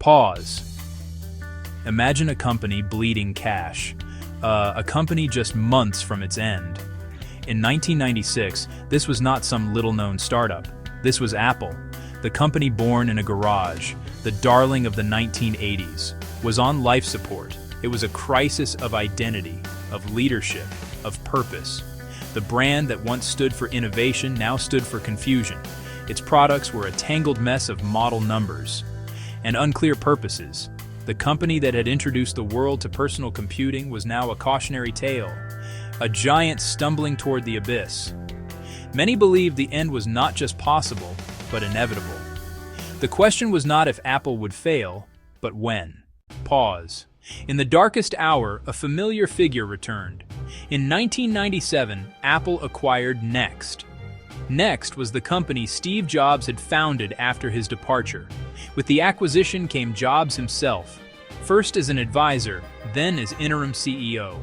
Pause. Imagine a company bleeding cash. A company just months from its end. In 1996, this was not some little-known startup. This was Apple. The company born in a garage, the darling of the 1980s, was on life support. It was a crisis of identity, of leadership, of purpose. The brand that once stood for innovation now stood for confusion. Its products were a tangled mess of model numbers and unclear purposes. The company that had introduced the world to personal computing was now a cautionary tale, a giant stumbling toward the abyss. Many believed the end was not just possible, but inevitable. The question was not if Apple would fail, but when. Pause. In the darkest hour, a familiar figure returned. In 1997, Apple acquired Next. Next was the company Steve Jobs had founded after his departure. With the acquisition came Jobs himself, first as an advisor, then as interim CEO.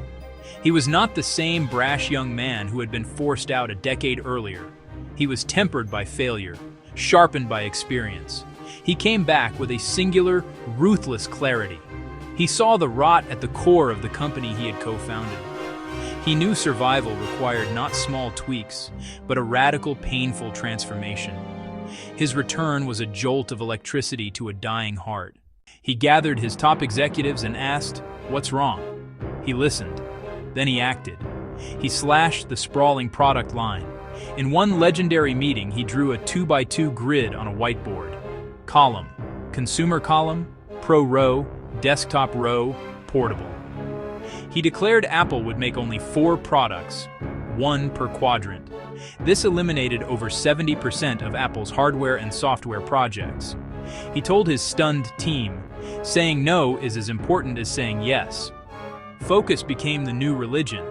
He was not the same brash young man who had been forced out a decade earlier. He was tempered by failure, sharpened by experience. He came back with a singular, ruthless clarity. He saw the rot at the core of the company he had co-founded. He knew survival required not small tweaks, but a radical, painful transformation. His return was a jolt of electricity to a dying heart. He gathered his top executives and asked, "What's wrong?" He listened. Then he acted. He slashed the sprawling product line. In one legendary meeting, he drew a 2x2 grid on a whiteboard. Column, consumer column, pro row, desktop row, portable. He declared Apple would make only 4 products, 1 per quadrant. This eliminated over 70% of Apple's hardware and software projects. He told his stunned team, saying no is as important as saying yes. Focus became the new religion.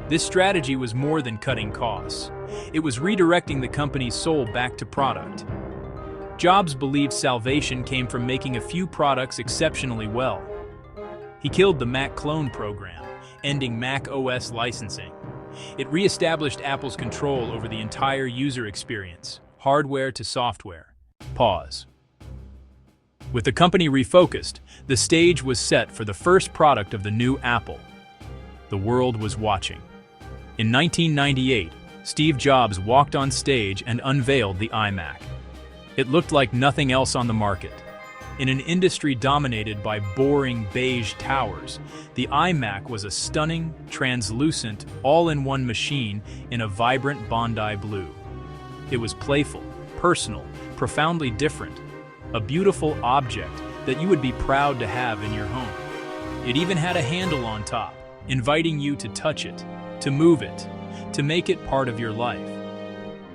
This strategy was more than cutting costs. It was redirecting the company's soul back to product. Jobs believed salvation came from making a few products exceptionally well. He killed the Mac clone program, ending Mac OS licensing. It re-established Apple's control over the entire user experience, hardware to software. Pause. With the company refocused, the stage was set for the first product of the new Apple. The world was watching. In 1998, Steve Jobs walked on stage and unveiled the iMac. It looked like nothing else on the market. In an industry dominated by boring beige towers, the iMac was a stunning, translucent, all-in-one machine in a vibrant Bondi blue. It was playful, personal, profoundly different, a beautiful object that you would be proud to have in your home. It even had a handle on top, inviting you to touch it, to move it, to make it part of your life.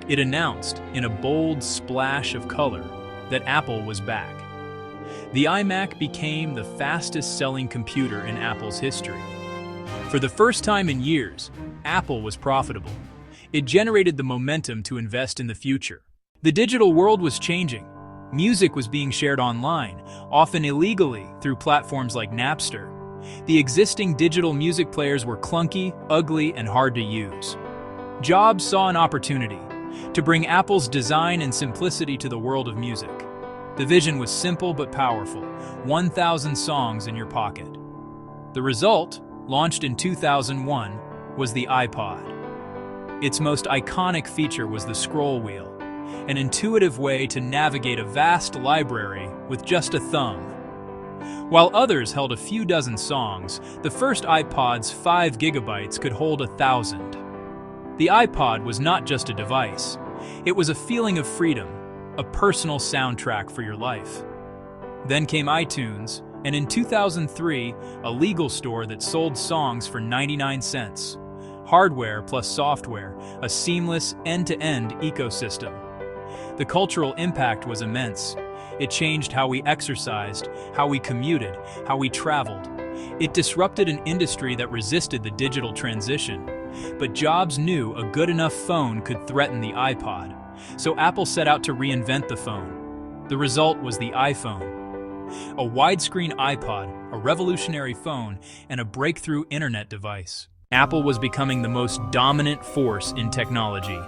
It announced, in a bold splash of color, that Apple was back. The iMac became the fastest-selling computer in Apple's history. For the first time in years, Apple was profitable. It generated the momentum to invest in the future. The digital world was changing. Music was being shared online, often illegally through platforms like Napster. The existing digital music players were clunky, ugly, and hard to use. Jobs saw an opportunity to bring Apple's design and simplicity to the world of music. The vision was simple but powerful, 1,000 songs in your pocket. The result, launched in 2001, was the iPod. Its most iconic feature was the scroll wheel, an intuitive way to navigate a vast library with just a thumb. While others held a few dozen songs, the first iPod's 5 gigabytes could hold 1,000. The iPod was not just a device. It was a feeling of freedom, a personal soundtrack for your life. Then came iTunes, and in 2003, a legal store that sold songs for 99 cents. Hardware plus software, a seamless end-to-end ecosystem. The cultural impact was immense. It changed how we exercised, how we commuted, how we traveled. It disrupted an industry that resisted the digital transition. But Jobs knew a good enough phone could threaten the iPod, so Apple set out to reinvent the phone. The result was the iPhone. A widescreen iPod, a revolutionary phone, and a breakthrough internet device. Apple was becoming the most dominant force in technology.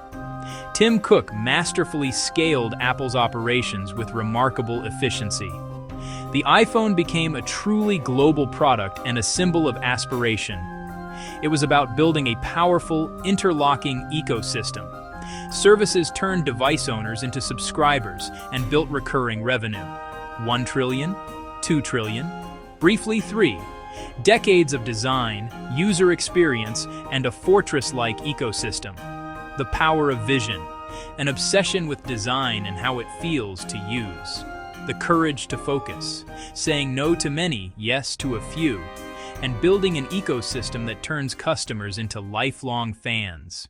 Tim Cook masterfully scaled Apple's operations with remarkable efficiency. The iPhone became a truly global product and a symbol of aspiration. It was about building a powerful, interlocking ecosystem. Services turned device owners into subscribers and built recurring revenue. 1 trillion, 2 trillion, briefly 3. Decades of design, user experience, and a fortress-like ecosystem. The power of vision, an obsession with design and how it feels to use. The courage to focus, saying no to many, yes to a few, and building an ecosystem that turns customers into lifelong fans.